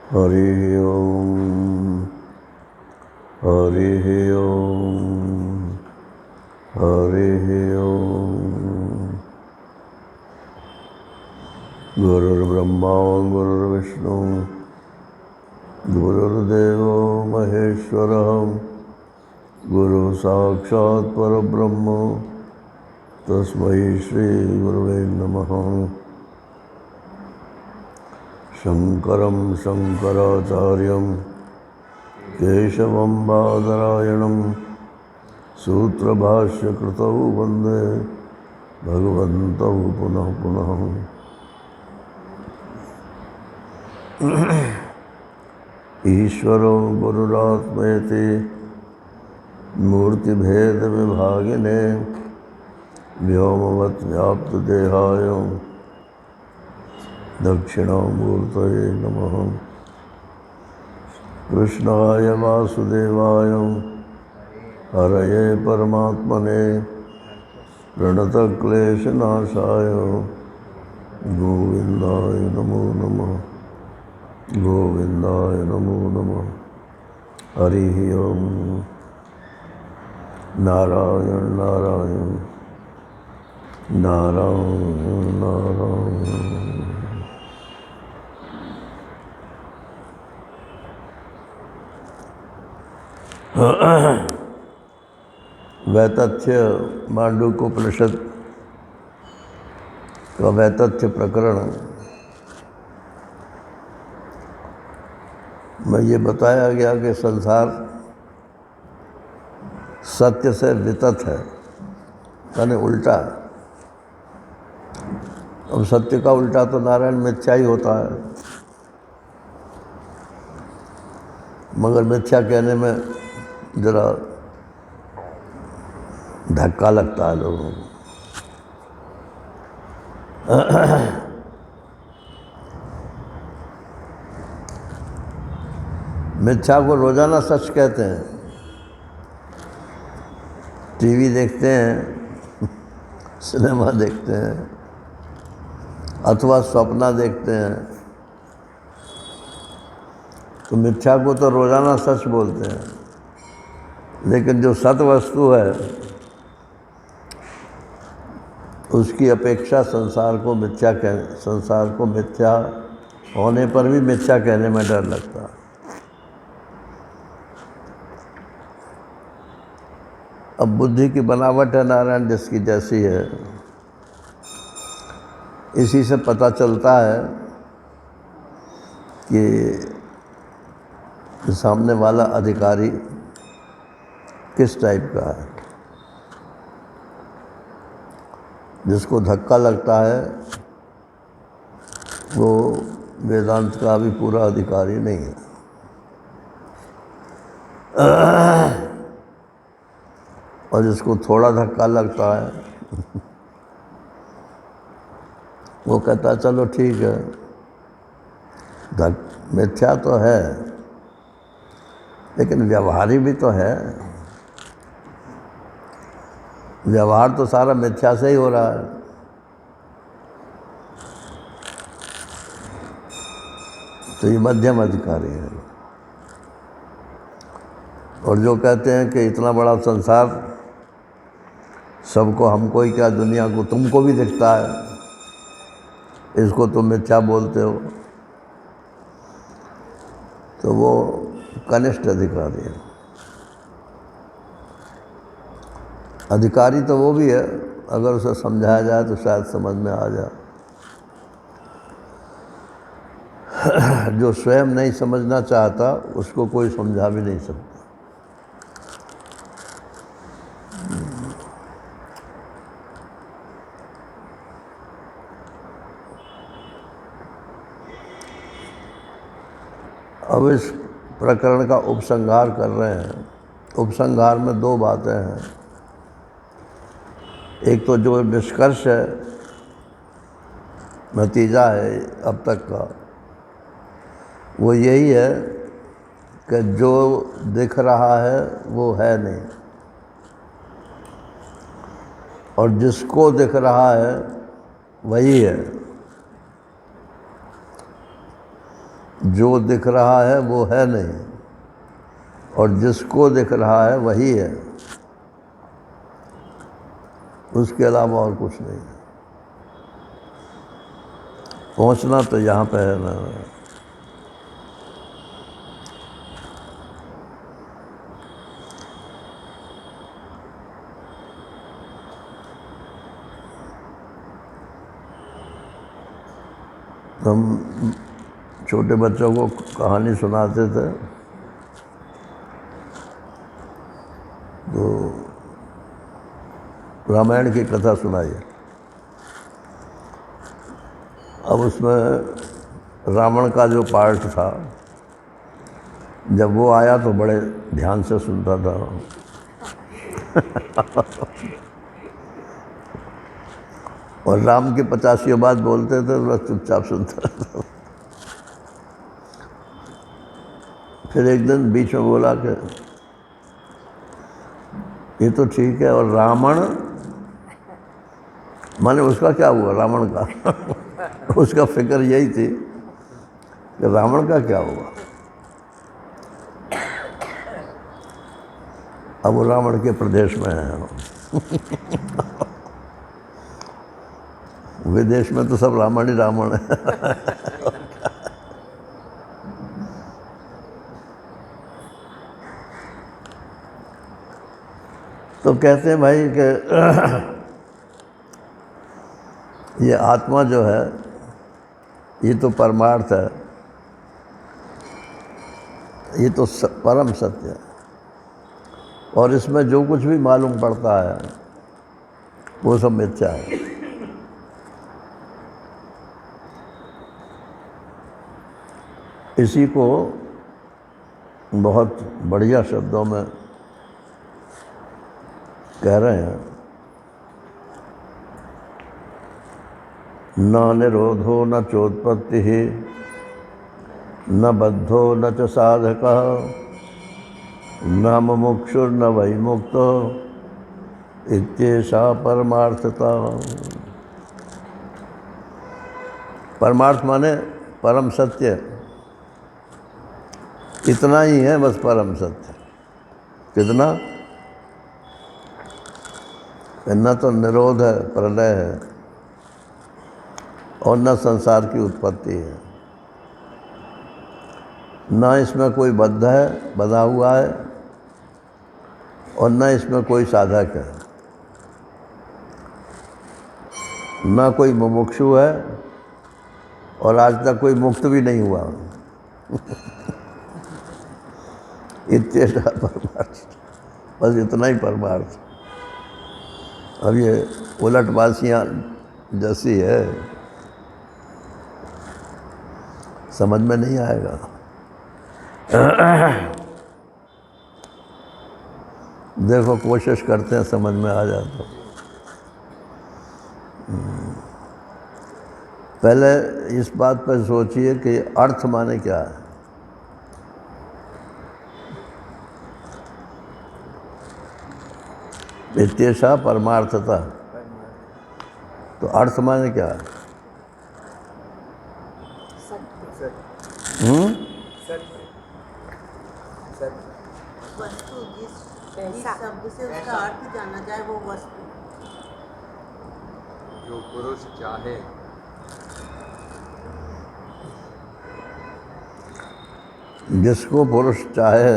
हरि ओम हरि ओम हरि ओम। गुरुर्ब्रह्मा गुरुर्विष्णु गुरुर्देवो महेश्वरः गुरु साक्षात् परब्रह्म तस्मै श्री गुरुवे नमः। शंकरं शंकराचार्यं केशवं बादरायणं सूत्रभाष्यकृतौ वन्दे भगवन्तौ पुनः पुनः। ईश्वरो गुरुरात्मेति मूर्तिभेदविभागिने व्योमवद्व्याप्तदेहाय दक्षिणामूर्तये नमः। कृष्णाय वासुदेवाय हरये परमात्मने प्रणतक्लेशनाशाय गोविन्दाय नमो नमः। गोविन्दाय नमो नमः। हरिः ओम। नारायण नारायण नारायण नारायण। वैतथ्य मांडूक्योपनिषद का वैतथ्य प्रकरण में ये बताया गया कि संसार सत्य से वितत है, यानी उल्टा। अब सत्य का उल्टा तो नारायण मिथ्या ही होता है, मगर मिथ्या कहने में जरा धक्का लगता है लोगों को। मिथ्या को रोजाना सच कहते हैं। टीवी देखते हैं, सिनेमा देखते हैं, अथवा स्वप्न देखते हैं, तो मिथ्या को तो रोजाना सच बोलते हैं। लेकिन जो सत वस्तु है उसकी अपेक्षा संसार को मिथ्या होने पर भी मिथ्या कहने में डर लगता है। अब बुद्धि की बनावट है नारायण जिसकी जैसी है, इसी से पता चलता है कि सामने वाला अधिकारी किस टाइप का है। जिसको धक्का लगता है वो वेदांत का भी पूरा अधिकारी नहीं है। और जिसको थोड़ा धक्का लगता है वो कहता है चलो ठीक है, मिथ्या तो है लेकिन व्यवहारी भी तो है। व्यवहार तो सारा मिथ्या से ही हो रहा है। तो ये मध्यम अधिकारी है। और जो कहते हैं कि इतना बड़ा संसार सबको, हमको ही क्या दुनिया को तुमको भी दिखता है, इसको तुम मिथ्या बोलते हो, तो वो कनिष्ठ अधिकारी है। अधिकारी तो वो भी है, अगर उसे समझाया जाए तो शायद समझ में आ जाए। जो स्वयं नहीं समझना चाहता उसको कोई समझा भी नहीं सकता। अब इस प्रकरण का उपसंहार कर रहे हैं। उपसंहार में दो बातें हैं। एक तो जो निष्कर्ष है, नतीजा है अब तक का, वो यही है कि जो दिख रहा है वो है नहीं, और जिसको दिख रहा है वही है। जो दिख रहा है वो है नहीं, और जिसको दिख रहा है वही है, उसके अलावा और कुछ नहीं। पहुंचना तो यहाँ पे है ना। हम छोटे बच्चों को कहानी सुनाते थे, तो रामायण की कथा सुनाई। अब उसमें रावण का जो पार्ट था, जब वो आया तो बड़े ध्यान से सुनता था। और राम की 50 बात बोलते थे तो बस चुपचाप सुनता था। फिर एक दिन बीच में बोला कि ये तो ठीक है, और रावण माने उसका क्या हुआ, रावण का उसका फिक्र यही थी कि रावण का क्या हुआ। अब वो रावण के प्रदेश में है। विदेश में तो सब रावण ही रावण है। तो कहते हैं भाई कि ये आत्मा जो है ये तो परमार्थ है, ये तो परम सत्य है, और इसमें जो कुछ भी मालूम पड़ता है वो सब मिथ्या है। इसी को बहुत बढ़िया शब्दों में कह रहे हैं, न निरोधो न चोत्पत्ति, न बद्धो न च साधकः, न मुमुक्षुर्न वै मुक्तो, इत्येषा परमार्थता। परमार्थ माने परम सत्य, इतना ही है बस परम सत्य। कितना? न तो निरोध है, प्रलय है, और न संसार की उत्पत्ति है, न इसमें कोई बद्ध है, बधा हुआ है, और न इसमें कोई साधक है, न कोई मुमुक्षु है, और आज तक कोई मुक्त भी नहीं हुआ। इत्येषा परमार्थ, बस इतना ही परमार्थ। अब ये उलटवासियाँ जैसी है, समझ में नहीं आएगा। देखो कोशिश करते हैं समझ में आ जाता। पहले इस बात पर सोचिए कि अर्थ माने क्या है। इत्येषा परमार्थता, तो अर्थ माने क्या है? वस्तु, जिस शब्द से उसका अर्थ जाना जाए वो वस्तु। जो पुरुष चाहे, जिसको पुरुष चाहे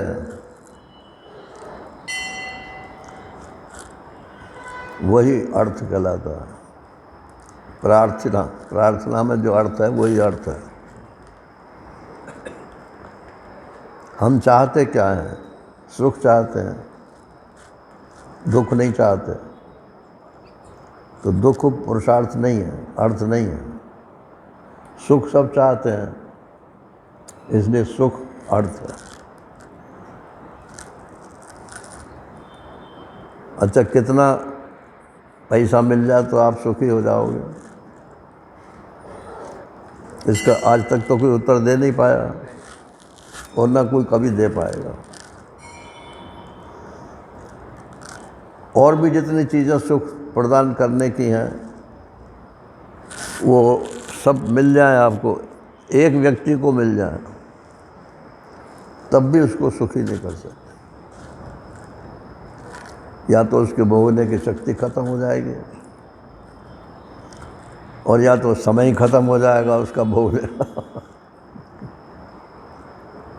वही अर्थ कहलाता है। प्रार्थना, प्रार्थना में जो अर्थ है वही अर्थ है। हम चाहते क्या हैं? सुख चाहते हैं, दुख नहीं चाहते। तो दुख पुरुषार्थ नहीं है, अर्थ नहीं है। सुख सब चाहते हैं, इसलिए सुख अर्थ है। अच्छा, कितना पैसा मिल जाए तो आप सुखी हो जाओगे? इसका आज तक तो कोई उत्तर दे नहीं पाया, और ना कोई कभी दे पाएगा। और भी जितनी चीज़ें सुख प्रदान करने की हैं वो सब मिल जाए आपको, एक व्यक्ति को मिल जाए तब भी उसको सुखी नहीं कर सकते। या तो उसके भोगने की शक्ति खत्म हो जाएगी, और या तो समय ही खत्म हो जाएगा उसका भोगने का।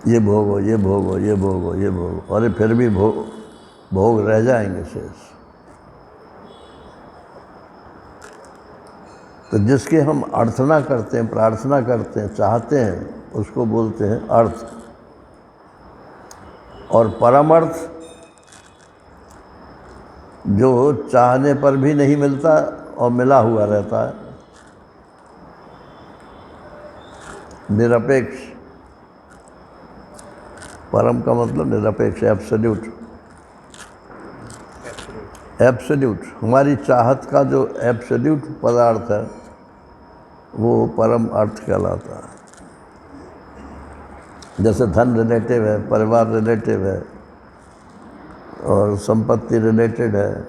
ये भोगो, ये भोगो, ये भोगो, ये भोगो, और फिर भी भोग रह जाएंगे शेष। तो जिसकी हम अर्थना करते हैं, प्रार्थना करते हैं, चाहते हैं, उसको बोलते हैं अर्थ। और परमार्थ जो चाहने पर भी नहीं मिलता और मिला हुआ रहता है, निरपेक्ष। परम का मतलब निरपेक्ष, एब्सोल्यूट। एब्सोल्यूट हमारी चाहत का जो एब्सोल्यूट पदार्थ है वो परम अर्थ कहलाता है। जैसे धन रिलेटिव है, परिवार रिलेटिव है, और संपत्ति रिलेटेड है,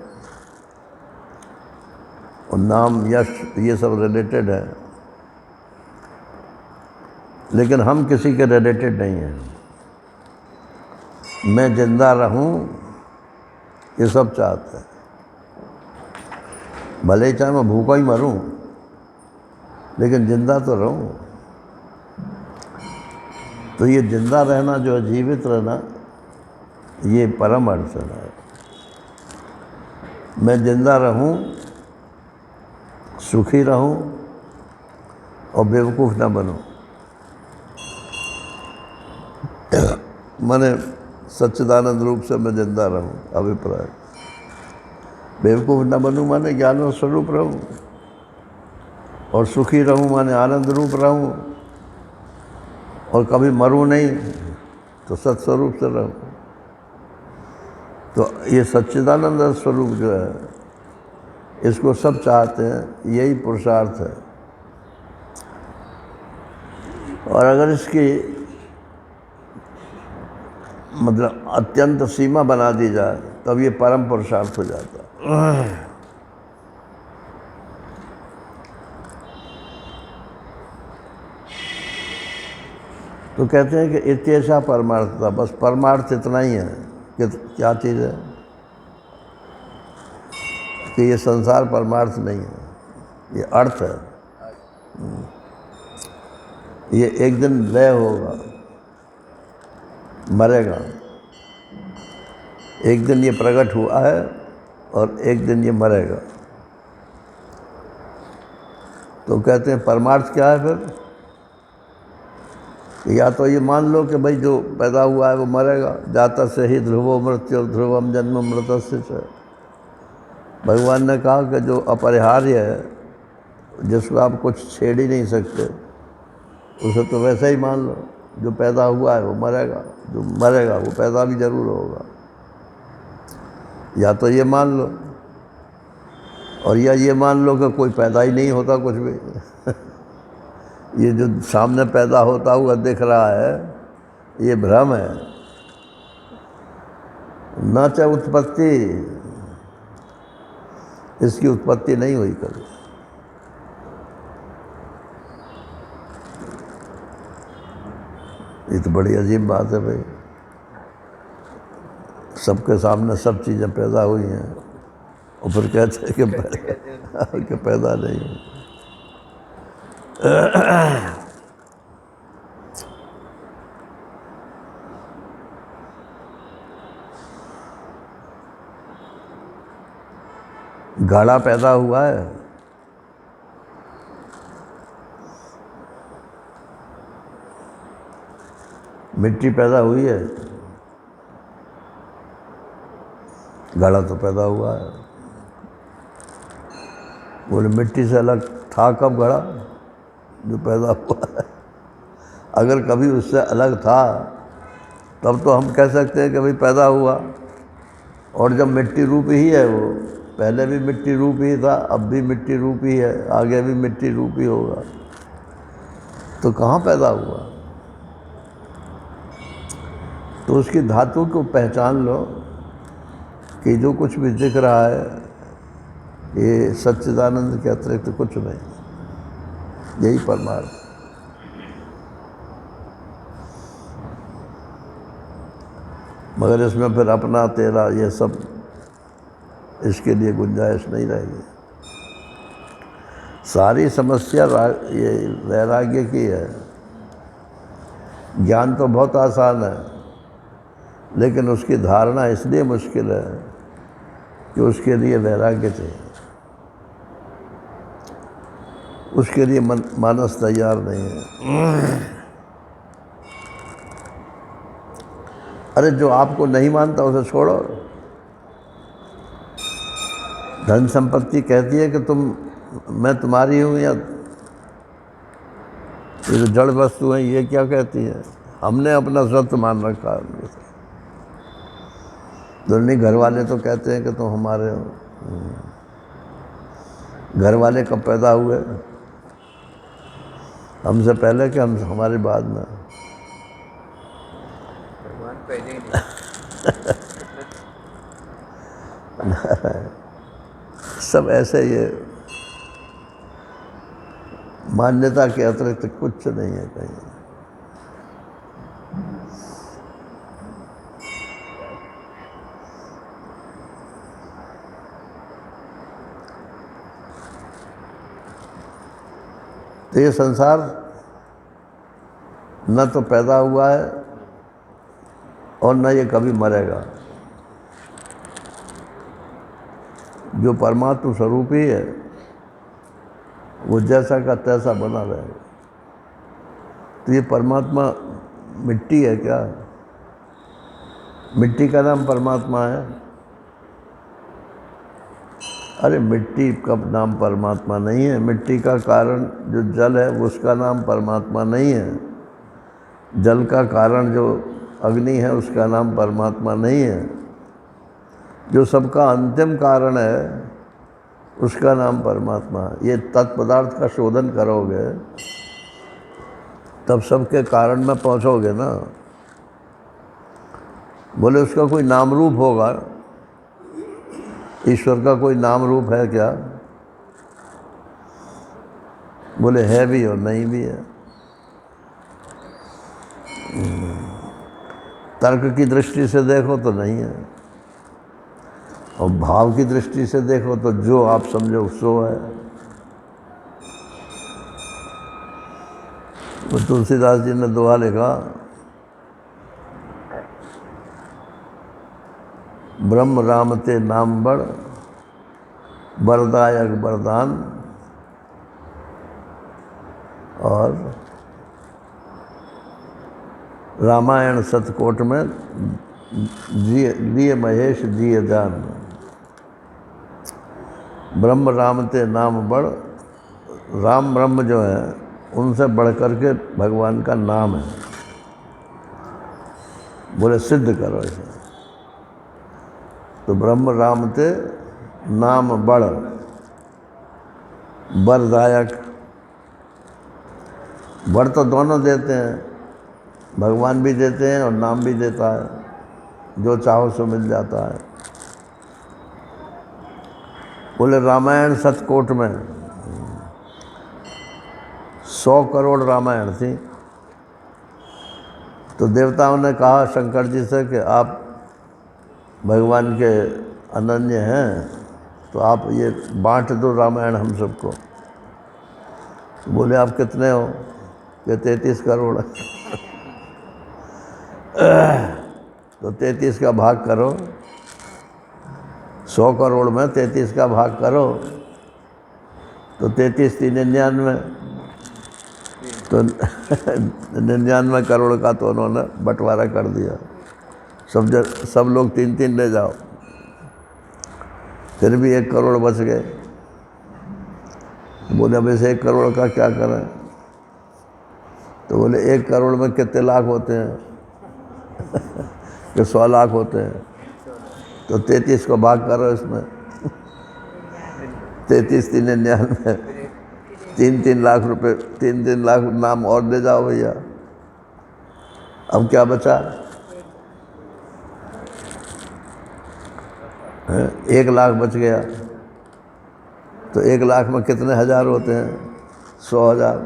और नाम, यश, ये सब रिलेटेड है, लेकिन हम किसी के रिलेटेड नहीं हैं। मैं जिंदा रहूं, ये सब चाहते हैं। भले ही चाहे मैं भूखा ही मरूं, लेकिन जिंदा तो रहूं। तो ये जिंदा रहना जो है, जीवित रहना, ये परम अर्थ है। मैं जिंदा रहूं, सुखी रहूं और बेवकूफ़ ना बनूं। माने सच्चिदानंद रूप से मैं जिंदा रहूं, अभिप्राय। बेवकूफ़ ना बनूं माने ज्ञान स्वरूप रहूं, और सुखी रहूं माने आनंद रूप रहूं, और कभी मरूं नहीं, तो सत्स्वरूप से रहूं। तो ये सच्चिदानंद स्वरूप जो है, इसको सब चाहते हैं, यही पुरुषार्थ है। और अगर इसकी मतलब अत्यंत सीमा बना दी जाए, तब ये परम पुरुषार्थ हो जाता है। तो कहते हैं कि इत्येषा परमार्थता, बस परमार्थ इतना ही है कि क्या चीज़ है कि ये संसार परमार्थ नहीं है, ये अर्थ है। ये एक दिन लय होगा, मरेगा। एक दिन ये प्रकट हुआ है और एक दिन ये मरेगा। तो कहते हैं परमार्थ क्या है फिर? या तो ये मान लो कि भाई जो पैदा हुआ है वो मरेगा, जाता से ही ध्रुवो मृत्यु ध्रुवम जन्म मृतस्य च। भगवान ने कहा कि जो अपरिहार्य है, जिसको आप कुछ छेड़ ही नहीं सकते, उसे तो वैसे ही मान लो। जो पैदा हुआ है वो मरेगा, जो मरेगा वो पैदा भी जरूर होगा। या तो ये मान लो, और या ये मान लो कि कोई पैदा ही नहीं होता कुछ भी। ये जो सामने पैदा होता हुआ दिख रहा है, ये भ्रम है। न च उत्पत्ति, इसकी उत्पत्ति नहीं हुई कभी। ये तो बड़ी अजीब बात है भाई। सबके सामने सब चीज़ें पैदा हुई हैं, और फिर कहते हैं कि पैदा नहीं हुई। घड़ा पैदा हुआ है, मिट्टी पैदा हुई है, घड़ा तो पैदा हुआ है। बोले मिट्टी से अलग था कब घड़ा जो पैदा हुआ है? अगर कभी उससे अलग था तब तो हम कह सकते हैं कि भाई पैदा हुआ। और जब मिट्टी रूप ही है वो, पहले भी मिट्टी रूप ही था, अब भी मिट्टी रूप ही है, आगे भी मिट्टी रूप ही होगा, तो कहाँ पैदा हुआ? तो उसकी धातु को पहचान लो कि जो कुछ भी दिख रहा है ये सच्चिदानंद के अतिरिक्त कुछ नहीं, यही परमार्थ। मगर इसमें फिर अपना तेरा ये सब, इसके लिए गुंजाइश नहीं रहेगी। सारी समस्या ये वैराग्य की है। ज्ञान तो बहुत आसान है, लेकिन उसकी धारणा इसलिए मुश्किल है कि उसके लिए वैराग्य चाहिए, उसके लिए मानस तैयार नहीं है। अरे जो आपको नहीं मानता उसे छोड़ो। धन संपत्ति कहती है कि मैं तुम्हारी हूँ, या ये जो जड़ वस्तु है ये क्या कहती है? हमने अपना सत्य मान रखा है उनके साथ। दोनों घर वाले तो कहते हैं कि तुम हमारे हो। घर वाले कब पैदा हुए? हमसे पहले कि हमारे बाद में? भगवान पहले ही सब ऐसे ये मान्यता के अतिरिक्त कुछ नहीं है कहीं। तो ये संसार न तो पैदा हुआ है और न ये कभी मरेगा। जो परमात्मा स्वरूप ही है वो जैसा का तैसा बना रहेगा। तो ये परमात्मा मिट्टी है क्या? मिट्टी का नाम परमात्मा है? अरे मिट्टी का नाम परमात्मा नहीं है। मिट्टी का कारण जो जल है उसका नाम परमात्मा नहीं है। जल का कारण जो अग्नि है उसका नाम परमात्मा नहीं है। जो सबका अंतिम कारण है उसका नाम परमात्मा है। ये तत्पदार्थ का शोधन करोगे तब सबके कारण में पहुंचोगे ना। बोले उसका कोई नाम रूप होगा? ईश्वर का कोई नाम रूप है क्या? बोले है भी और नहीं भी है। तर्क की दृष्टि से देखो तो नहीं है, और भाव की दृष्टि से देखो तो जो आप समझो सो है। तो तुलसीदास जी ने दोहा लिखा, ब्रह्म राम ते नाम बड़, वरदायक वरदान, और रामायण सतकोट में जिए महेश जिए जान। ब्रह्म राम ते नाम बड़, राम ब्रह्म जो है उनसे बढ़ कर के भगवान का नाम है। बोले सिद्ध करो इसे। तो ब्रह्म राम ते नाम बड़, वरदायक। वर तो दोनों देते हैं, भगवान भी देते हैं और नाम भी देता है। जो चाहो सो मिल जाता है। बोले रामायण सतकोट में 100 करोड़ रामायण थी। तो देवताओं ने कहा शंकर जी से कि आप भगवान के अनन्य हैं, तो आप ये बांट दो रामायण हम सबको। तो बोले आप कितने हो? कि 33 करोड़। तो 33 का भाग करो, 100 करोड़ में 33 का भाग करो तो 33 3 99। तो 99 करोड़ का तो उन्होंने बंटवारा कर दिया। सब लोग 3-3 ले जाओ। फिर भी 1 करोड़ बच गए। बोले अब इस 1 करोड़ का क्या करें? तो बोले 1 करोड़ में कितने लाख होते हैं? कि 100 लाख होते हैं। तो 33 को भाग करो इसमें। 33 3 99, 3-3 लाख रुपए, 3-3 लाख नाम और ले जाओ भैया। अब क्या बचा? 1 लाख बच गया। तो 1 लाख में कितने हज़ार होते हैं? 100,000।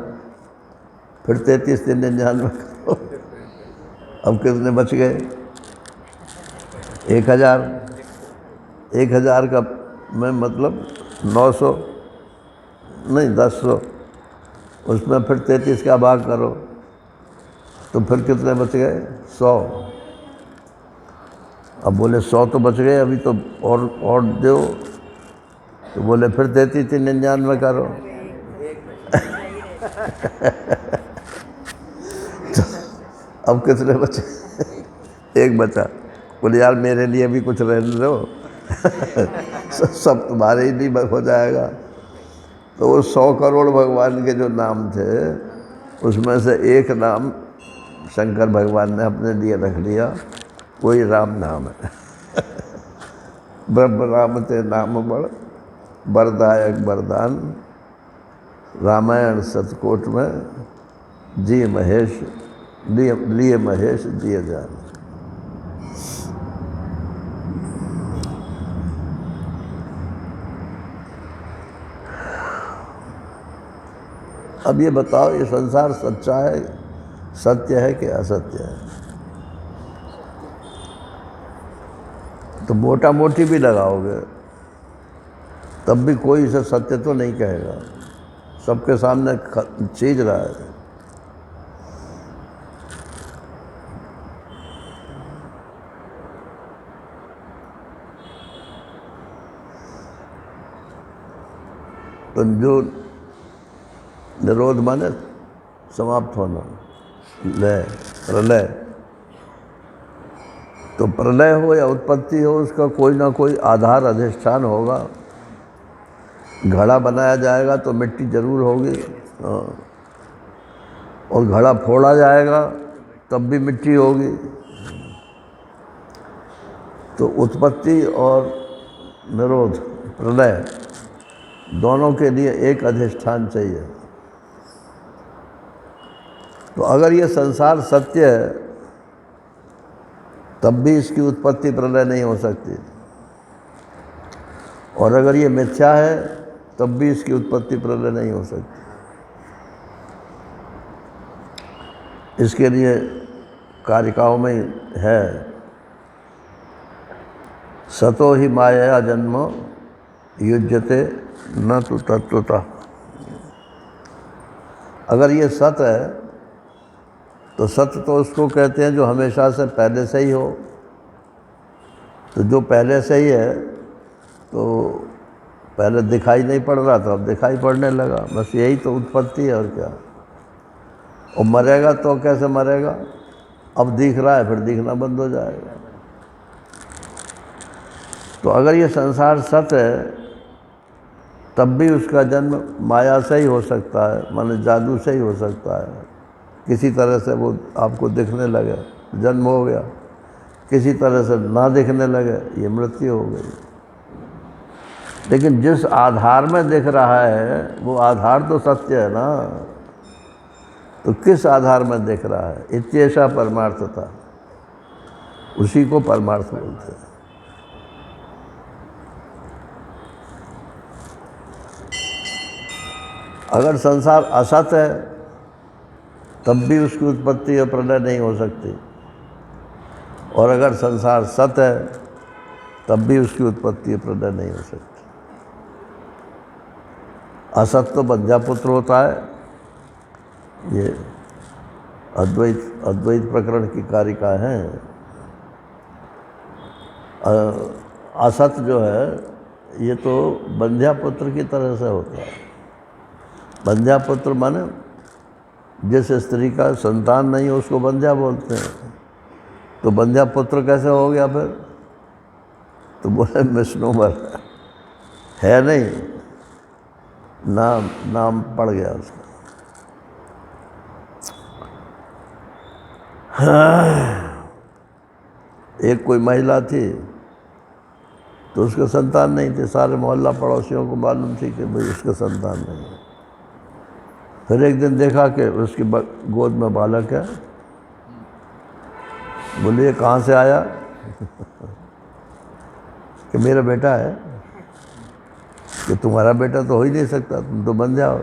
फिर 33 3 99 करो। अब कितने बच गए? 1,000 का में मतलब 900 नहीं 1000, उसमें फिर 33 का भाग करो तो फिर कितने बच गए? 100। अब बोले 100 तो बच गए, अभी तो और दो, तो बोले फिर 33,99 करो। तो अब कितने बचे? एक बचा। बोले यार मेरे लिए भी कुछ रहने दो। सब तुम्हारे ही नहीं हो जाएगा। तो वो 100 करोड़ भगवान के जो नाम थे उसमें से एक नाम शंकर भगवान ने अपने लिए रख लिया, वही राम नाम है। ब्रह्म राम ते नाम बड़ वरदायक वरदान, रामायण सतकोट में जिय महेश लिए महेश जिय जान। अब ये बताओ, ये संसार सच्चा है, सत्य है कि असत्य है? तो मोटा मोटी भी लगाओगे तब भी कोई इसे सत्य तो नहीं कहेगा। सबके सामने चीज रहा है। तो जो निरोध माने समाप्त होना, लय, प्रलय। तो प्रलय हो या उत्पत्ति हो, उसका कोई ना कोई आधार अधिष्ठान होगा। घड़ा बनाया जाएगा तो मिट्टी जरूर होगी, और घड़ा फोड़ा जाएगा तब भी मिट्टी होगी। तो उत्पत्ति और निरोध, प्रलय, दोनों के लिए एक अधिष्ठान चाहिए। तो अगर ये संसार सत्य है तब भी इसकी उत्पत्ति प्रलय नहीं हो सकती, और अगर ये मिथ्या है तब भी इसकी उत्पत्ति प्रलय नहीं हो सकती। इसके लिए कारिकाओं में है, सतो ही माया जन्म युज्यते न तो तत्वतः। अगर ये सत है तो सत्य तो उसको कहते हैं जो हमेशा से पहले से ही हो। तो जो पहले से ही है तो पहले दिखाई नहीं पड़ रहा था, अब दिखाई पड़ने लगा, बस यही तो उत्पत्ति है, और क्या। और मरेगा तो कैसे मरेगा? अब दिख रहा है, फिर दिखना बंद हो जाएगा। तो अगर ये संसार सत्य है तब भी उसका जन्म माया से ही हो सकता है, माने जादू से ही हो सकता है। किसी तरह से वो आपको दिखने लगे, जन्म हो गया। किसी तरह से ना दिखने लगे, ये मृत्यु हो गई। लेकिन जिस आधार में दिख रहा है वो आधार तो सत्य है ना। तो किस आधार में दिख रहा है? इत्येषा परमार्थता, उसी को परमार्थ बोलते हैं। अगर संसार असत है तब भी उसकी उत्पत्ति और प्रलय नहीं हो सकती, और अगर संसार सत है तब भी उसकी उत्पत्ति और प्रलय नहीं हो सकती। असत तो बंध्यापुत्र होता है, ये अद्वैत प्रकरण की कारिका है। असत जो है ये तो बंध्यापुत्र की तरह से होता है। बंध्यापुत्र माने जिस स्त्री का संतान नहीं हो उसको बंध्या बोलते हैं। तो बंध्यापुत्र कैसे हो गया फिर? तो बोले मिसनोबर है नहीं, नाम पड़ गया उसका। एक कोई महिला थी तो उसके संतान नहीं थे। सारे मोहल्ला पड़ोसियों को मालूम थी कि भाई उसके संतान नहीं है। फिर एक दिन देखा कि उसकी गोद में बालक है। बोले ये कहाँ से आया? कि मेरा बेटा है। कि तुम्हारा बेटा तो हो ही नहीं सकता, तुम तो बन जाओ।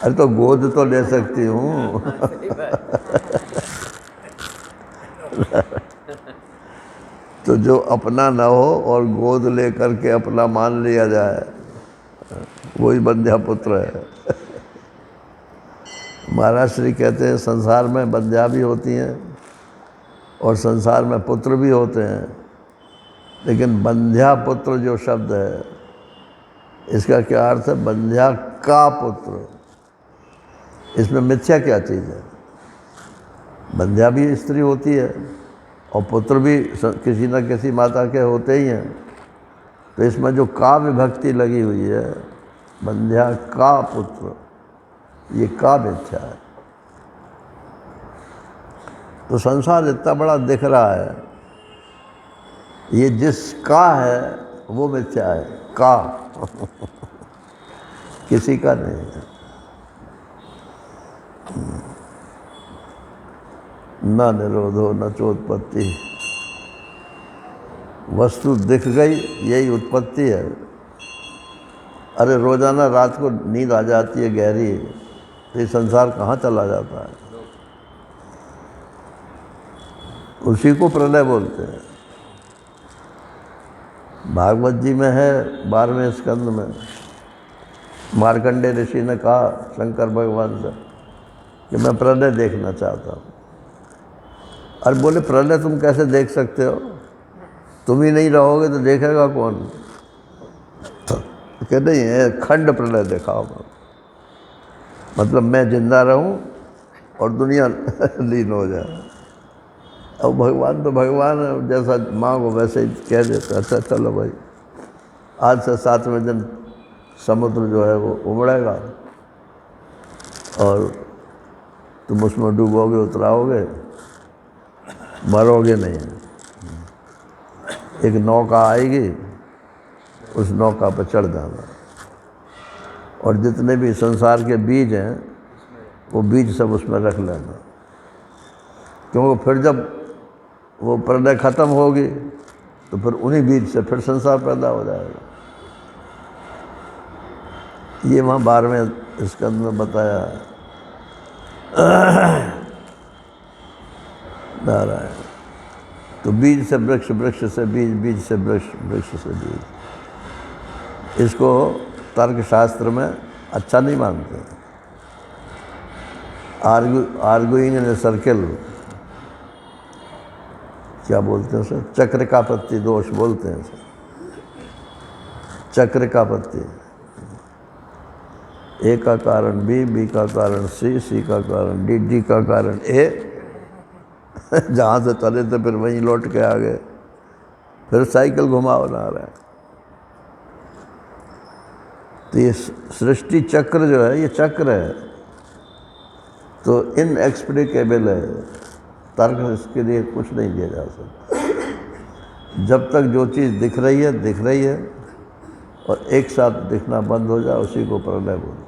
अरे तो गोद तो ले सकती हूँ। तो जो अपना न हो और गोद ले करके अपना मान लिया जाए, वही बंध्या पुत्र है। महाराज श्री कहते हैं संसार में बंध्या भी होती हैं और संसार में पुत्र भी होते हैं, लेकिन बंध्या पुत्र जो शब्द है, इसका क्या अर्थ है? बंध्या का पुत्र। इसमें मिथ्या क्या चीज़ है? बंध्या भी स्त्री होती है और पुत्र भी किसी न किसी माता के होते ही हैं, तो इसमें जो का विभक्ति लगी हुई है, बंध्या का पुत्र, ये का मिथ्या है। तो संसार इतना बड़ा दिख रहा है, ये जिसका है वो मिथ्या है, का किसी का नहीं है। न निरोधो न चोत्पत्ति, वस्तु दिख गई यही उत्पत्ति है। अरे रोज़ाना रात को नींद आ जाती है गहरी, तो ये संसार कहाँ चला जाता है? उसी को प्रलय बोलते हैं। भागवत जी में है 12वें स्कंद में, मार्कंडेय ऋषि ने कहा शंकर भगवान से कि मैं प्रलय देखना चाहता हूँ। अरे बोले प्रलय तुम कैसे देख सकते हो? तुम ही नहीं रहोगे तो देखेगा कौन? तो नहीं है, खंड प्रलय दिखाओ, मतलब मैं जिंदा रहूं और दुनिया लीन हो जाए। अब भगवान तो भगवान है, जैसा मांगो वैसे ही कह देते। अच्छा चलो भाई, आज से 7वें दिन समुद्र जो है वो उमड़ेगा और तुम उसमें डूबोगे, उतराओगे, मरोगे नहीं। एक नौका आएगी, उस नौका पर चढ़ जाना, और जितने भी संसार के बीज हैं वो बीज सब उसमें रख लेना, क्योंकि फिर जब वो प्रलय ख़त्म होगी तो फिर उन्हीं बीज से फिर संसार पैदा हो जाएगा। ये वहाँ 12वें स्कंद में बताया है। नारायण। तो बीज से वृक्ष, वृक्ष से बीज, बीज से वृक्ष, वृक्ष से बीज, इसको तर्कशास्त्र में अच्छा नहीं मानते। आर्गुइंग इन ए सर्किल, क्या बोलते हैं उसे? चक्र का पत्ती दोष बोलते हैं उसे, चक्र का पत्ती। ए का कारण बी, बी का कारण सी, सी का कारण डी, डी का कारण ए। जहाँ से चले थे फिर वहीं लौट के आ गए, फिर साइकिल घुमाव ना रहा है। तो ये सृष्टि चक्र जो है, ये चक्र है, तो इनएक्सप्लिकेबल है। तर्क इसके लिए कुछ नहीं दिया जा सकता। जब तक जो चीज़ दिख रही है दिख रही है, और एक साथ दिखना बंद हो जाए, उसी को प्रलय बोलते हैं।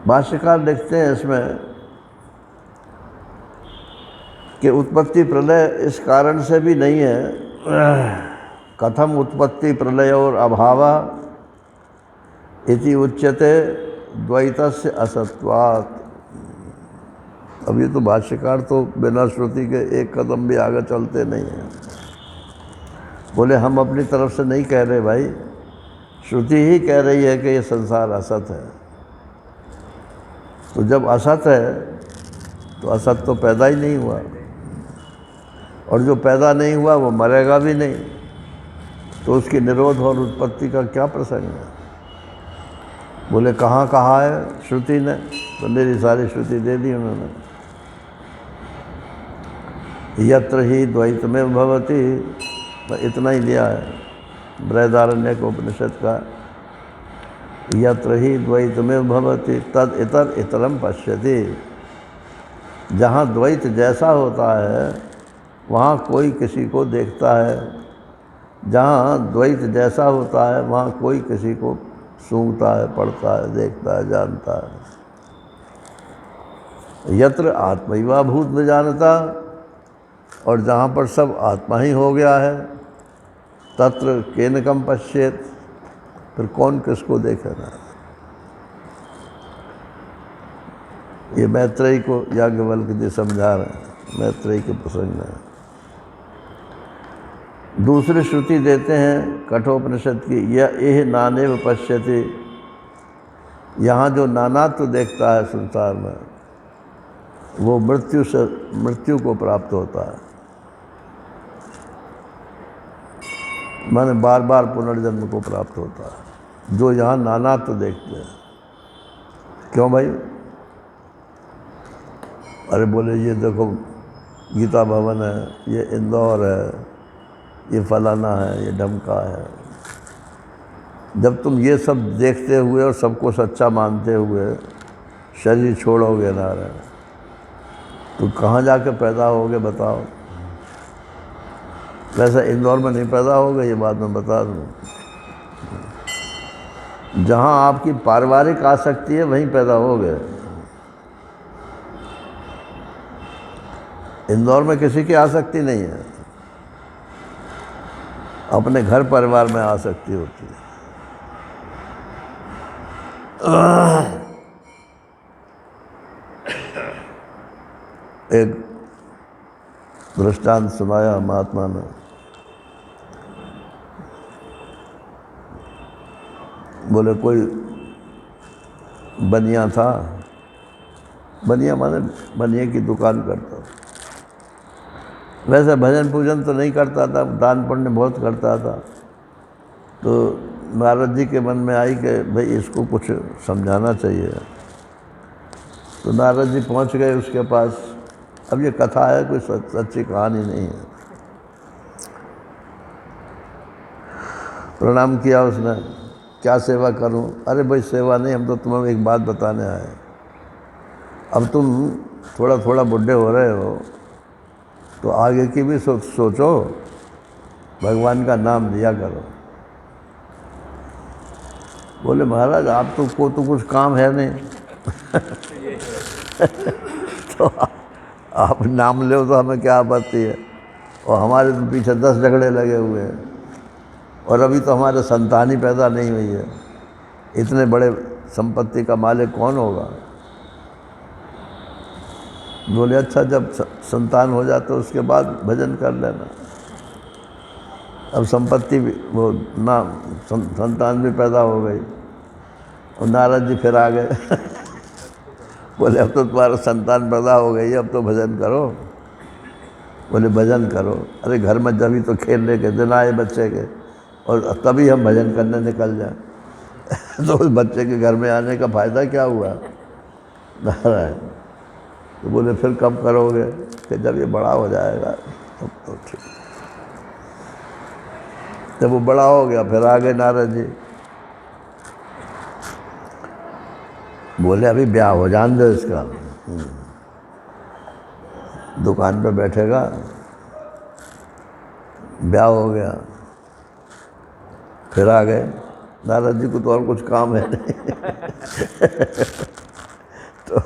भाष्यकार लिखते हैं इसमें कि उत्पत्ति प्रलय इस कारण से भी नहीं है। कथम उत्पत्ति प्रलय और अभावा इति उच्यते द्वैतस्य असत्वात्। अब ये तो भाष्यकार तो बिना श्रुति के एक कदम भी आगे चलते नहीं हैं। बोले हम अपनी तरफ से नहीं कह रहे भाई, श्रुति ही कह रही है कि ये संसार असत है। तो जब असत है तो असत तो पैदा ही नहीं हुआ, और जो पैदा नहीं हुआ वो मरेगा भी नहीं, तो उसकी निरोध और उत्पत्ति का क्या प्रसंग है? बोले कहाँ कहा है श्रुति ने? तो मेरी सारी श्रुति दे दी उन्होंने। यत्र ही द्वैतमेव भवति, इतना ही लिया है बृहदारण्यक उपनिषद का। यत्र ही द्वैतमेव भवति तद इतर इतरम पश्यति। जहाँ द्वैत जैसा होता है वहाँ कोई किसी को देखता है, जहाँ द्वैत जैसा होता है वहाँ कोई किसी को सूंघता है, पढ़ता है, देखता है, जानता है। यत्र आत्मैवा भूत विजानता, और जहाँ पर सब आत्मा ही हो गया है, तत्र केन कम पश्येत, फिर कौन किसको देखेगा? ये मैत्रेयी को याज्ञवल्क्य जी समझा रहे हैं, मैत्रेयी के प्रसंग में। दूसरी श्रुति देते हैं कठोपनिषद की, यह एह नानेव पश्यति, यहाँ जो नानात्व देखता है संसार में वो मृत्यु को प्राप्त होता है, माने बार बार पुनर्जन्म को प्राप्त होता है जो यहाँ नानात्व देखते हैं। क्यों भाई? अरे बोले ये देखो गीता भवन है, ये इंदौर है, ये फलाना है, ये ढमका है। जब तुम ये सब देखते हुए और सबको सच्चा मानते हुए शरीर छोड़ोगे नारायण, तो कहाँ जाके पैदा होगे बताओ? वैसे इंदौर में नहीं पैदा होगे, ये बात मैं बता दूँ। जहाँ आपकी पारिवारिक आसक्ति है वहीं पैदा होगे। इंदौर में किसी की आसक्ति नहीं है, अपने घर परिवार में आसक्ति होती है। एक दृष्टांत सुनाया महात्मा ने। बोले कोई बनिया था, बनिया माने बनिए की दुकान करता। वैसे भजन पूजन तो नहीं करता था, दान पुण्य बहुत करता था। तो नारद जी के मन में आई कि भाई इसको कुछ समझाना चाहिए। तो नारद जी पहुंच गए उसके पास। अब ये कथा है, कोई सच्ची कहानी नहीं है। प्रणाम किया उसने, क्या सेवा करूं? अरे भाई सेवा नहीं, हम तो तुम्हें एक बात बताने आए। अब तुम थोड़ा थोड़ा बुढ़े हो रहे हो तो आगे की भी सोचो, भगवान का नाम लिया करो। बोले महाराज आप को तो कुछ काम है नहीं तो आप नाम लो तो हमें क्या आपत्ति है? और हमारे तो पीछे 10 झगड़े लगे हुए हैं और अभी तो हमारे संतान ही पैदा नहीं हुई है। इतने बड़े संपत्ति का मालिक कौन होगा? बोले अच्छा जब संतान हो जाते तो उसके बाद भजन कर लेना। अब संपत्ति भी वो ना संतान भी पैदा हो गई और नारद जी फिर आ गए बोले अब तो तुम्हारा संतान पैदा हो गई, अब तो भजन करो। बोले भजन करो? अरे घर में जब ही तो खेलने के दिन आए बच्चे के और तभी हम भजन करने निकल जाए तो उस बच्चे के घर में आने का फ़ायदा क्या हुआ? नारायण। तो बोले फिर कब करोगे? कि जब ये बड़ा हो जाएगा तब तो ठीक। जब वो बड़ा हो गया फिर आ गए नारद जी। बोले अभी ब्याह हो जान दो इसका, दुकान पे बैठेगा। ब्याह हो गया फिर आ गए। नारद जी को तो और कुछ काम है नहीं तो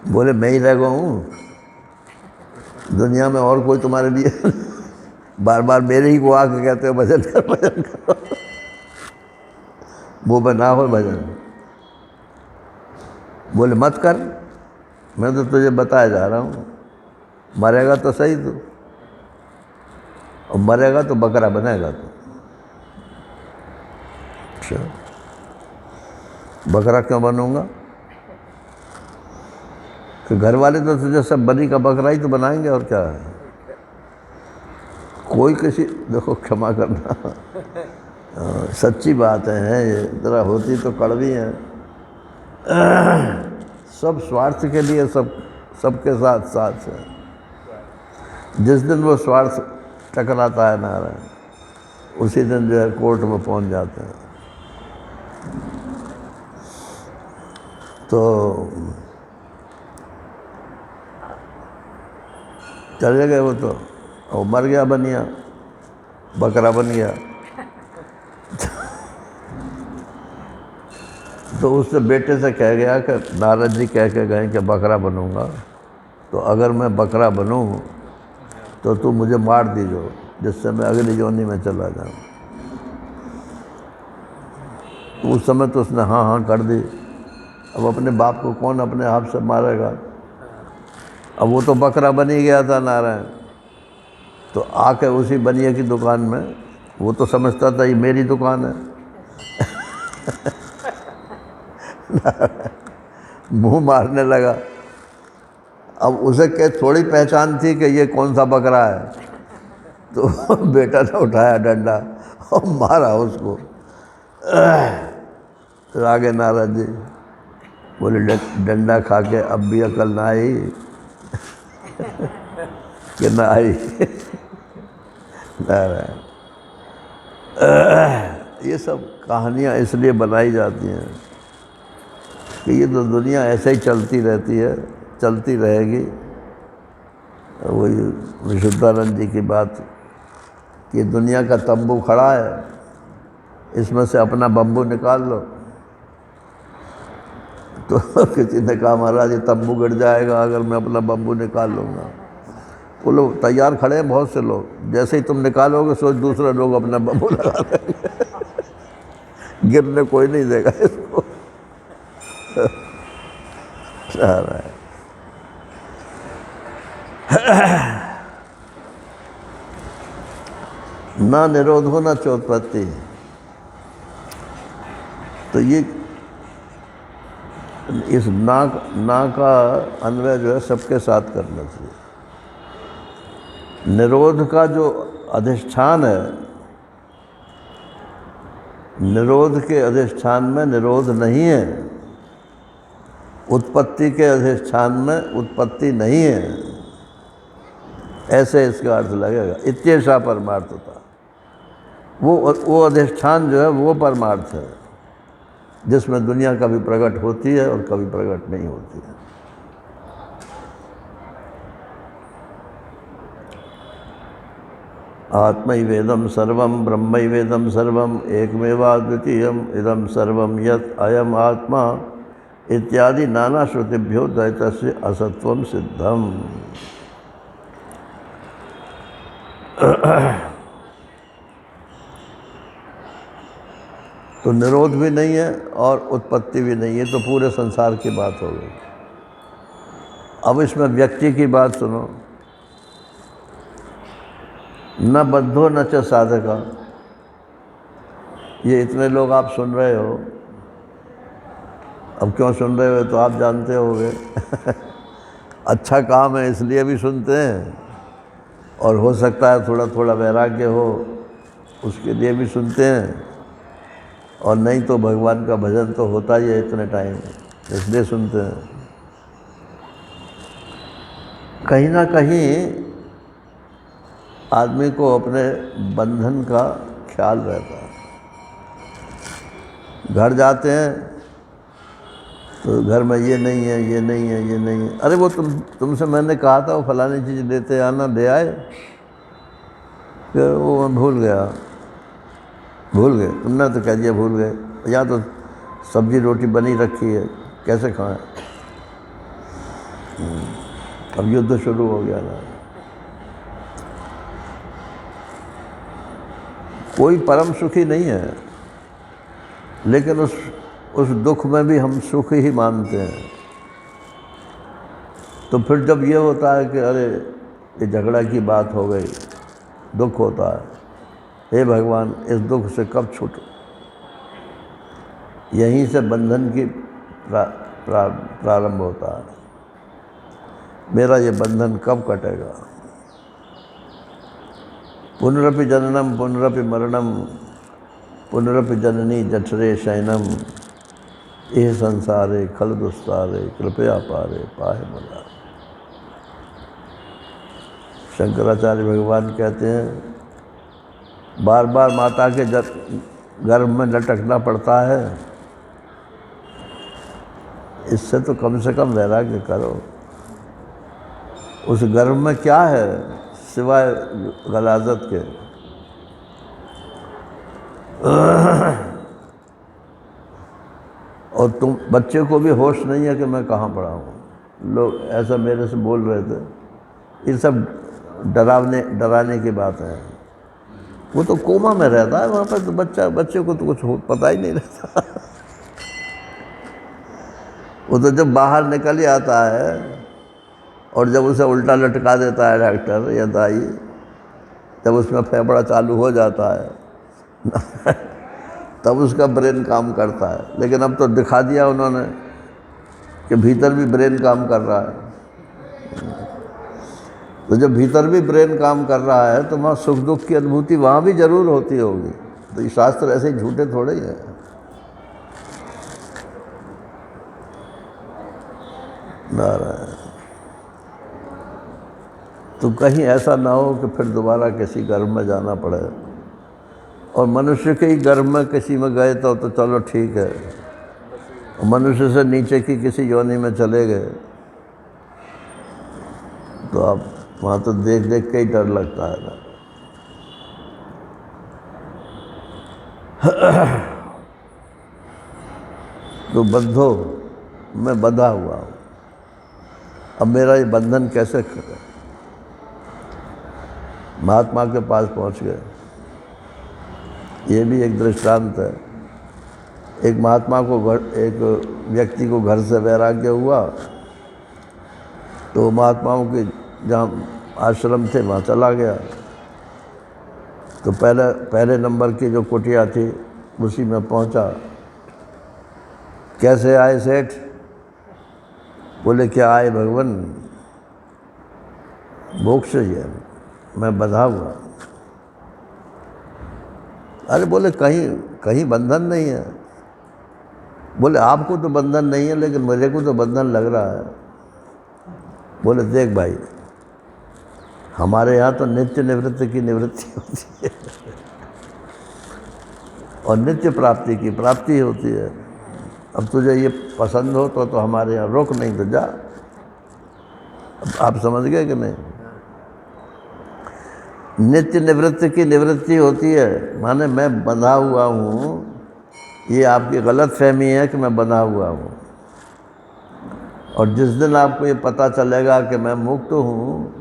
बोले मैं ही रह गया हूँ दुनिया में, और कोई तुम्हारे लिए बार बार मेरे ही को आके कहते हो भजन कर भजन करो वो बना हो भजन। बोले मत कर, मैं तो तुझे बताया जा रहा हूँ, मरेगा तो सही तू, और मरेगा तो बकरा बनेगा तू। अच्छा बकरा क्यों बनूंगा? कि घर वाले तो तुझे सब बनी का बकरा ही तो बनाएंगे और क्या है। कोई किसी देखो क्षमा करना सच्ची बात है ये, जरा होती तो कड़वी है। सब स्वार्थ के लिए, सबके साथ साथ है। जिस दिन वो स्वार्थ टकराता है नारायण, उसी दिन जो है कोर्ट में पहुंच जाते हैं। तो चले गए वो तो, और मर गया बनिया, बकरा बन गया। तो उससे बेटे से कह गया कि नारद जी कह के गए कि बकरा बनूंगा, तो अगर मैं बकरा बनूं तो तू मुझे मार दीजो, जिससे मैं अगली योनि में चला जाऊं। तो उस समय तो उसने हाँ हाँ कर दी। अब अपने बाप को कौन अपने हाथ से मारेगा। अब वो तो बकरा बनी गया था नारायण, तो आके उसी बनिए की दुकान में वो तो समझता था ये मेरी दुकान है। मुंह मारने लगा। अब उसे क्या थोड़ी पहचान थी कि ये कौन सा बकरा है, तो बेटा ने उठाया डंडा और मारा उसको। तो आगे नारद जी बोले डंडा खा के अब भी अकल ना आई कि ना आई। नारायण, ये सब कहानियाँ इसलिए बनाई जाती हैं कि ये तो दुनिया ऐसे ही चलती रहती है, चलती रहेगी। वही विशुद्धानंद जी की बात कि दुनिया का तंबू खड़ा है, इसमें से अपना बम्बू निकाल लो। तो किसी ने कहा महाराज ये तंबू गिर जाएगा अगर मैं अपना बम्बू निकाल लूँगा। वो लोग तैयार खड़े हैं बहुत से लोग, जैसे ही तुम निकालोगे सोच दूसरे लोग अपना बम्बू लगा देंगे। गिरने कोई नहीं देगा इसको। ना निरोध हो ना चोत्पत्ति। तो ये इस ना का अन्वय जो है सबके साथ करना चाहिए। निरोध का जो अधिष्ठान है, निरोध के अधिष्ठान में निरोध नहीं है, उत्पत्ति के अधिष्ठान में उत्पत्ति नहीं है, ऐसे इसका अर्थ लगेगा। इत्येषा परमार्थता, वो अधिष्ठान जो है वो परमार्थ है जिसमें दुनिया कभी प्रकट होती है और कभी प्रकट नहीं होती है। आत्मैवेदं सर्वं ब्रह्मैवेदं सर्वं एकमेवाद्वितीयम् इदं सर्वं यत् अयम् आत्मा इत्यादि नाना श्रुतिभ्यो द्वैतस्य असत्वं सिद्धम्। तो निरोध भी नहीं है और उत्पत्ति भी नहीं है, तो पूरे संसार की बात हो गई। अब इसमें व्यक्ति की बात सुनो। न बद्धो न च साधका, ये इतने लोग आप सुन रहे हो। अब क्यों सुन रहे हो तो आप जानते होगे। अच्छा काम है इसलिए भी सुनते हैं, और हो सकता है थोड़ा थोड़ा वैराग्य हो उसके लिए भी सुनते हैं, और नहीं तो भगवान का भजन तो होता ही है इतने टाइम, इसलिए सुनते हैं। कहीं ना कहीं आदमी को अपने बंधन का ख्याल रहता है। घर जाते हैं तो घर में ये नहीं है, ये नहीं है, ये नहीं है। अरे वो तुमसे मैंने कहा था वो फलानी चीज़ लेते आना, ले आए? फिर वो मैं भूल गए। तुमने तो कह दिया भूल गए। यहाँ तो सब्जी रोटी बनी रखी है, कैसे खाएं? अब युद्ध शुरू हो गया ना। कोई परम सुखी नहीं है, लेकिन उस दुख में भी हम सुख ही मानते हैं। तो फिर जब ये होता है कि अरे ये झगड़ा की बात हो गई, दुख होता है, हे भगवान इस दुख से कब छूटूं? यहीं से बंधन की प्रारंभ होता है। मेरा ये बंधन कब कटेगा? पुनरपि जननम पुनरपि मरणम पुनरपि जननी जठरे शयनम एह संसारे खल दुस्तारे कृपया पारे पाहे मला। शंकराचार्य भगवान कहते हैं बार बार माता के गर्भ में लटकना पड़ता है, इससे तो कम से कम वैराग्य करो। उस गर्भ में क्या है सिवाय गलाजत के? और तुम बच्चे को भी होश नहीं है कि मैं कहाँ पढ़ा हूँ। लोग ऐसा मेरे से बोल रहे थे। ये सब डराने की बात है। वो तो कोमा में रहता है वहाँ पर, तो बच्चे को तो कुछ पता ही नहीं रहता। वो तो जब बाहर निकल ही आता है और जब उसे उल्टा लटका देता है डॉक्टर या दाई, जब उसमें फेफड़ा चालू हो जाता है तब उसका ब्रेन काम करता है। लेकिन अब तो दिखा दिया उन्होंने कि भीतर भी ब्रेन काम कर रहा है। तो जब भीतर भी ब्रेन काम कर रहा है तो वहाँ सुख दुख की अनुभूति वहाँ भी जरूर होती होगी। तो ये शास्त्र ऐसे ही झूठे थोड़े ही हैं। नारायण। तो कहीं ऐसा ना हो कि फिर दोबारा किसी गर्भ में जाना पड़े, और मनुष्य के ही गर्भ में किसी में गए तो चलो ठीक है, और मनुष्य से नीचे की किसी योनि में चले गए तो आप वहाँ तो देख देख के ही डर लगता है ना। तो बंधो, मैं बंधा हुआ हूँ, अब मेरा ये बंधन कैसे करे। महात्मा के पास पहुँच गए। ये भी एक दृष्टांत है। एक महात्मा को एक व्यक्ति को घर से वैराग्य हुआ, तो महात्माओं के जहाँ आश्रम थे वहाँ चला गया। तो पहले नंबर की जो कुटिया थी उसी में पहुँचा। कैसे आए सेठ? बोले क्या आए भगवान, मोक्ष है, मैं बंधा हुआ। अरे बोले कहीं बंधन नहीं है। बोले आपको तो बंधन नहीं है, लेकिन मेरे को तो बंधन लग रहा है। बोले देख भाई, हमारे यहाँ तो नित्य निवृत्ति की निवृत्ति होती है और नित्य प्राप्ति की प्राप्ति होती है। अब तुझे ये पसंद हो तो हमारे यहाँ रोक, नहीं तो जा। आप समझ गए कि नहीं? नित्य निवृत्ति की निवृत्ति होती है, माने मैं बंधा हुआ हूँ। ये आपकी गलत फहमी है कि मैं बंधा हुआ हूँ। और जिस दिन आपको ये पता चलेगा कि मैं मुक्त हूँ,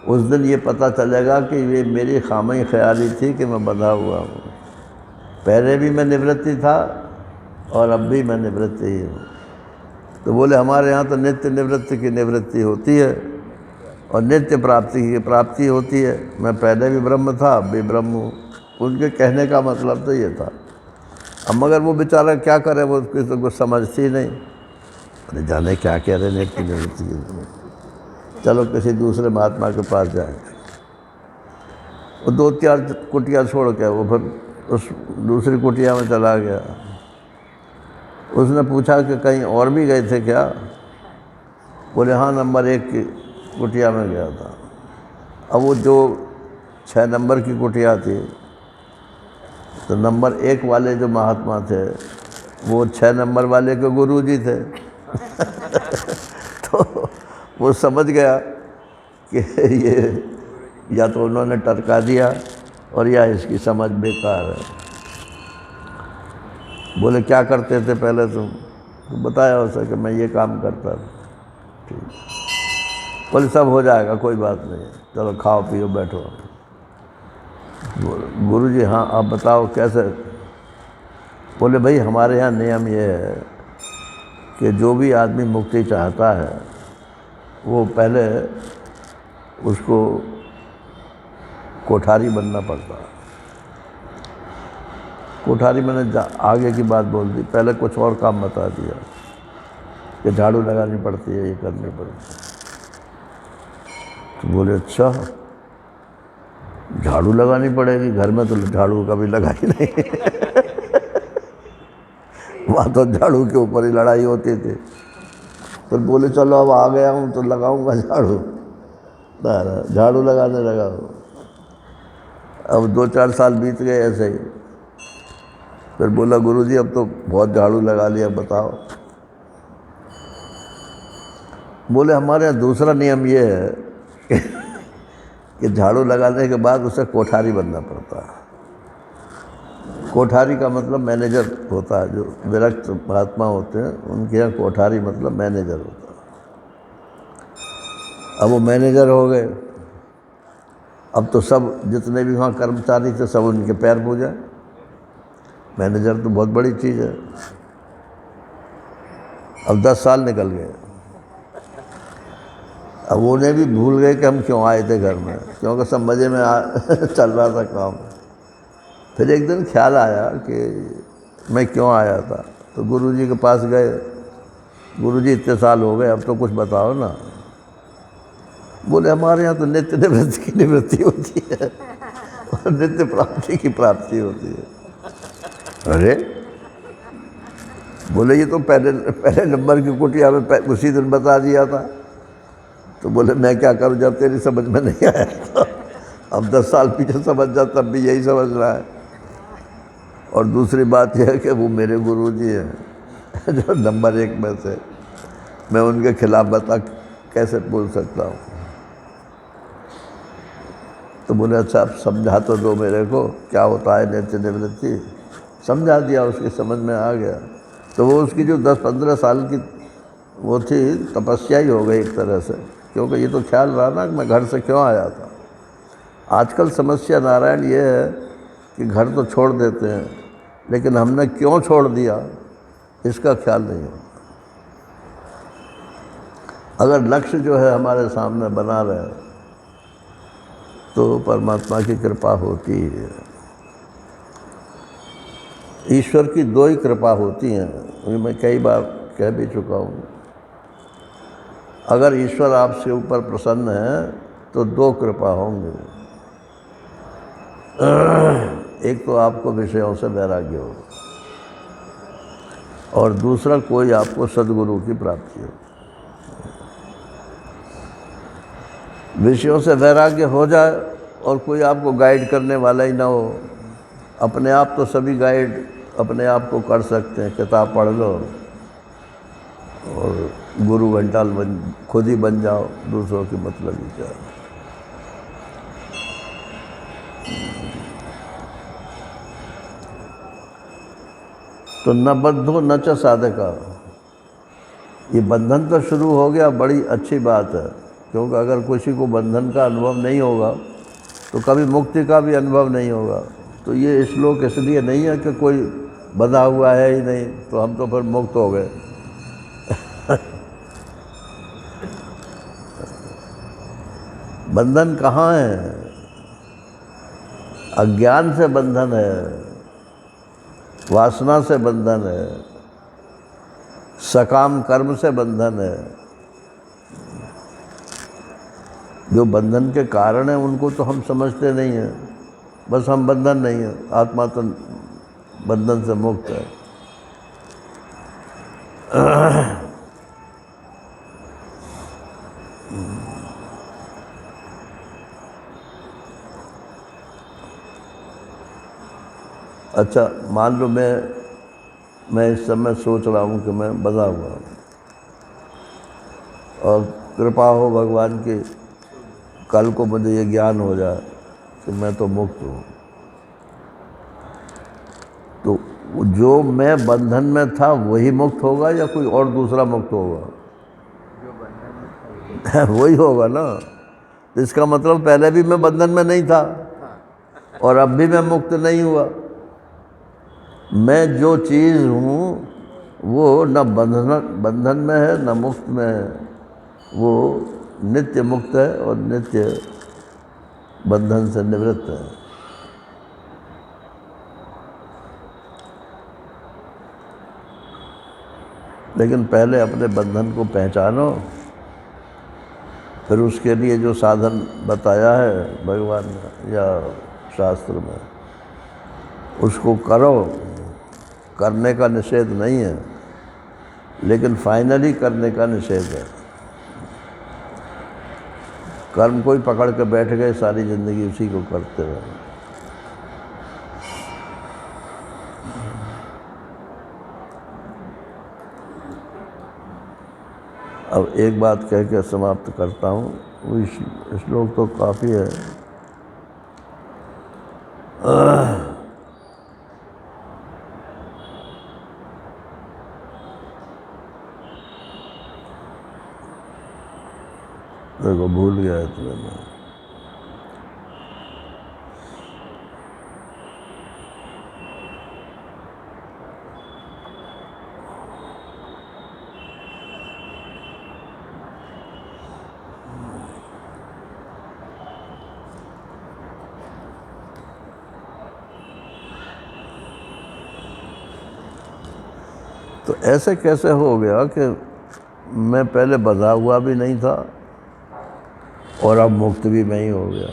उस दिन ये पता चलेगा कि ये मेरी खामी ख्याली थी कि मैं बंधा हुआ हूँ। पहले भी मैं निवृत्ति था और अब भी मैं निवृत्ति ही हूँ। तो बोले हमारे यहाँ तो नित्य निवृत्ति की निवृत्ति होती है और नित्य प्राप्ति की प्राप्ति होती है। मैं पहले भी ब्रह्म था, अब भी ब्रह्म हूँ। उनके कहने का मतलब तो ये था। अब मगर वो बेचारा क्या करे, वो उसकी तो कुछ समझती ही नहीं। अरे जाने क्या कह रहे नित्य निवृत्ति की। चलो किसी दूसरे महात्मा के पास जाएंगे। वो 2-4 कुटिया छोड़ के वो फिर उस दूसरी कुटिया में चला गया। उसने पूछा कि कहीं और भी गए थे क्या? बोले हाँ, नंबर 1 की कुटिया में गया था। अब वो जो 6 नंबर की कुटिया थी, तो नंबर 1 वाले जो महात्मा थे वो 6 नंबर वाले के गुरुजी थे तो वो समझ गया कि ये या तो उन्होंने टरका दिया और या इसकी समझ बेकार है। बोले क्या करते थे पहले तुम? तो बताया उसे कि मैं ये काम करता था। ठीक, बोले सब हो जाएगा, कोई बात नहीं, चलो खाओ पियो बैठो। गुरुजी हाँ आप बताओ कैसे? बोले भाई हमारे यहाँ नियम ये है कि जो भी आदमी मुक्ति चाहता है वो पहले उसको कोठारी बनना पड़ता है। कोठारी मैंने आगे की बात बोल दी, पहले कुछ और काम बता दिया कि झाड़ू लगानी पड़ती है, ये करनी पड़ती है। तो बोले अच्छा झाड़ू लगानी पड़ेगी? घर में तो झाड़ू कभी लगाई नहीं वहाँ तो झाड़ू के ऊपर ही लड़ाई होती थी। तो बोले चलो अब आ गया हूँ तो लगाऊंगा झाड़ू। झाड़ू लगाने लगा। अब 2-4 साल बीत गए ऐसे ही। फिर बोला गुरुजी अब तो बहुत झाड़ू लगा लिया, बताओ। बोले हमारे यहाँ दूसरा नियम ये है कि झाड़ू लगाने के बाद उसे कोठारी बनना पड़ता है। कोठारी का मतलब मैनेजर होता है। जो विरक्त महात्मा होते हैं उनके यहाँ कोठारी मतलब मैनेजर होता है। अब वो मैनेजर हो गए, अब तो सब जितने भी वहाँ कर्मचारी थे सब उनके पैर पूजा। मैनेजर तो बहुत बड़ी चीज़ है। अब 10 साल निकल गए। अब उन्हें भी भूल गए कि हम क्यों आए थे घर में, क्योंकि सब मज़े में चल रहा था काम। फिर एक दिन ख्याल आया कि मैं क्यों आया था, तो गुरुजी के पास गए। गुरुजी इतने साल हो गए, अब तो कुछ बताओ ना। बोले हमारे यहाँ तो नित्य निवृत्ति की निवृत्ति होती है और नित्य प्राप्ति की प्राप्ति होती है। अरे बोले ये तो पहले नंबर की कुटिया में उसी दिन बता दिया था। तो बोले मैं क्या करूं, जब तेरी समझ में नहीं आया था, अब 10 साल पीछे समझ जा तब भी यही समझ रहा है। और दूसरी बात यह है कि वो मेरे गुरुजी हैं जो नंबर 1 में से, मैं उनके खिलाफ बता कैसे बोल सकता हूँ। तो बोले अच्छा आप समझा तो दो मेरे को क्या होता है नित्य निवृत्ति। समझा दिया, उसकी समझ में आ गया। तो वो उसकी जो 10-15 साल की वो थी तपस्या ही हो गई एक तरह से, क्योंकि ये तो ख्याल रहा ना कि मैं घर से क्यों आया था। आजकल समस्या नारायण ये है कि घर तो छोड़ देते हैं, लेकिन हमने क्यों छोड़ दिया इसका ख्याल नहीं होता। अगर लक्ष्य जो है हमारे सामने बना रहे तो परमात्मा की कृपा होती है। ईश्वर की 2 ही कृपा होती हैं, ये मैं कई बार कह भी चुका हूँ। अगर ईश्वर आपसे ऊपर प्रसन्न है तो 2 कृपा होंगे। एक तो आपको विषयों से वैराग्य होगा और दूसरा कोई आपको सद्गुरु की प्राप्ति हो। विषयों से वैराग्य हो जाए और कोई आपको गाइड करने वाला ही ना हो। अपने आप तो सभी गाइड अपने आप को कर सकते हैं, किताब पढ़ लो और गुरु घंटाल खुद ही बन जाओ, दूसरों की मतलब ही क्या। तो न बद्धो न च साधका, ये बंधन तो शुरू हो गया, बड़ी अच्छी बात है, क्योंकि अगर किसी को बंधन का अनुभव नहीं होगा तो कभी मुक्ति का भी अनुभव नहीं होगा। तो ये श्लोक इसलिए नहीं है कि कोई बंधा हुआ है ही नहीं तो हम तो फिर मुक्त हो गए। बंधन कहाँ है? अज्ञान से बंधन है, वासना से बंधन है, सकाम कर्म से बंधन है। जो बंधन के कारण हैं उनको तो हम समझते नहीं हैं, बस हम बंधन नहीं है, आत्मा तो बंधन से मुक्त है। अच्छा मान लो मैं इस समय सोच रहा हूँ कि मैं बंधा हुआ हूँ और कृपा हो भगवान की, कल को मुझे ये ज्ञान हो जाए कि मैं तो मुक्त हूँ। तो जो मैं बंधन में था वही मुक्त होगा या कोई और दूसरा मुक्त होगा? वही होगा ना। तो इसका मतलब पहले भी मैं बंधन में नहीं था और अब भी मैं मुक्त नहीं हुआ। मैं जो चीज़ हूँ वो न बंधन में है न मुक्त में है, वो नित्य मुक्त है और नित्य बंधन से निवृत्त है। लेकिन पहले अपने बंधन को पहचानो, फिर उसके लिए जो साधन बताया है भगवान ने या शास्त्र में उसको करो। करने का निषेध नहीं है, लेकिन फाइनली करने का निषेध है। कर्म कोई पकड़ के बैठ गए, सारी ज़िंदगी उसी को करते रहे। अब एक बात कह के समाप्त करता हूँ, वो श्लोक तो काफ़ी है। देखो भूल गया इतने में। तो ऐसे कैसे हो गया कि मैं पहले बंधा हुआ भी नहीं था और अब मुक्त भी मैं ही हो गया?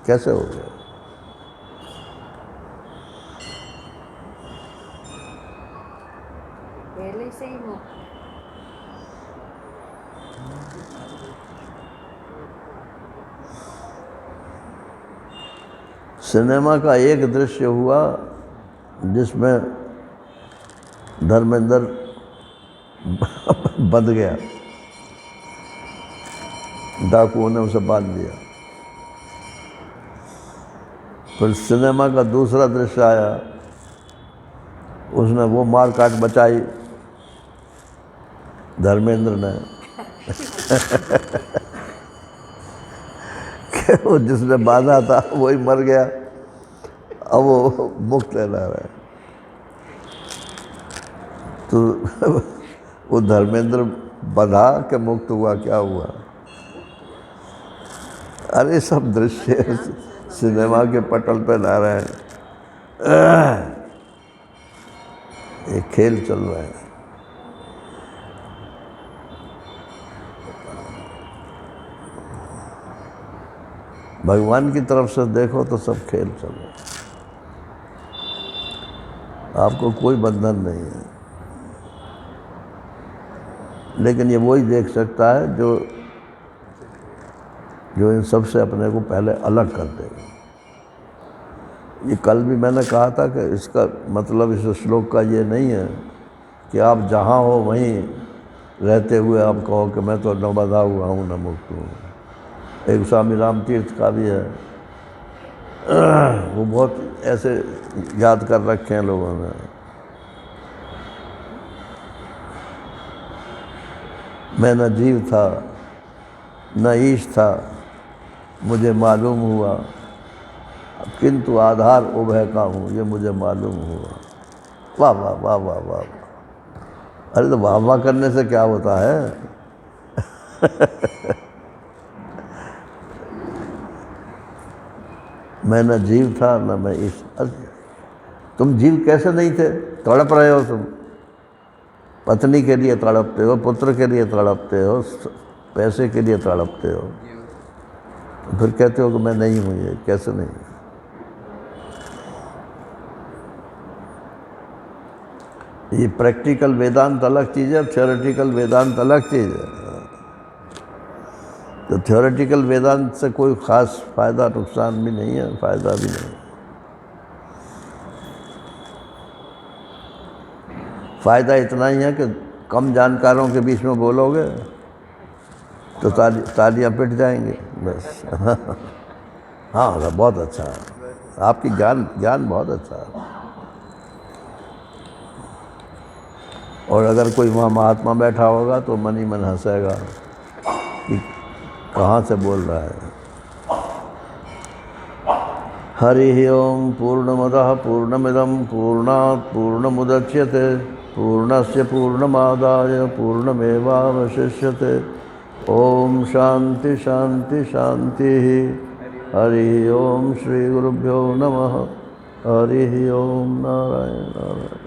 कैसे हो गया? पहले से ही मुक्त। सिनेमा का एक दृश्य हुआ जिसमें धर्मेंद्र बंध गया, डाकुओं ने उसे बांध दिया। फिर सिनेमा का दूसरा दृश्य आया, उसने वो मार काट बचाई धर्मेंद्र ने कि वो जिसने बांधा था वही मर गया, अब वो मुक्त रह रहा है। तो वो धर्मेंद्र बंधा के मुक्त हुआ, क्या हुआ? अरे सब दृश्य सिनेमा के पटल पे ला रहे हैं, ये खेल चल रहा है। भगवान की तरफ से देखो तो सब खेल चल रहा है, आपको कोई बंधन नहीं है। लेकिन ये वही देख सकता है जो इन सब से अपने को पहले अलग कर देगा। ये कल भी मैंने कहा था कि इसका मतलब इस श्लोक का ये नहीं है कि आप जहाँ हो वहीं रहते हुए आप कहो कि मैं तो न बंधा हुआ हूँ न मुक्त हूँ। एक स्वामी राम तीर्थ का भी है, वो बहुत ऐसे याद कर रखे हैं लोगों ने। मैं न जीव था न ईश था, मुझे मालूम हुआ, किंतु आधार उभय का हूँ, ये मुझे मालूम हुआ। वाह वाह वाह वाह वाह। अरे तो वाह वाह करने से क्या होता है? मैं न जीव था न मैं ईश। तुम जीव कैसे नहीं थे? तड़प रहे हो तुम, पत्नी के लिए तड़पते हो, पुत्र के लिए तड़पते हो, पैसे के लिए तड़पते हो, फिर कहते हो कि मैं नहीं हूँ। ये कैसे नहीं? ये प्रैक्टिकल वेदांत अलग चीज़ है, थ्योरेटिकल वेदांत अलग चीज़ है। तो थ्योरेटिकल वेदांत से कोई ख़ास फ़ायदा नुकसान भी नहीं है, फ़ायदा भी नहीं। फ़ायदा इतना ही है कि कम जानकारों के बीच में बोलोगे तो तालियां पिट जाएंगे बस। हाँ बहुत अच्छा है, आपकी ज्ञान बहुत अच्छा है। और अगर कोई वहाँ महात्मा बैठा होगा तो मन ही मन हंसेगा कि कहाँ से बोल रहा है। हरि ओम पूर्णमदः पूर्णमिदं पूर्णात् पूर्णमुदच्यते पूर्णस्य पूर्णमादाय पूर्णमेवावशिष्यते। ओम शांति शांति शांति। हरि ओम श्री गुरुभ्यो नमः। हरि ओम नारायण नारायण।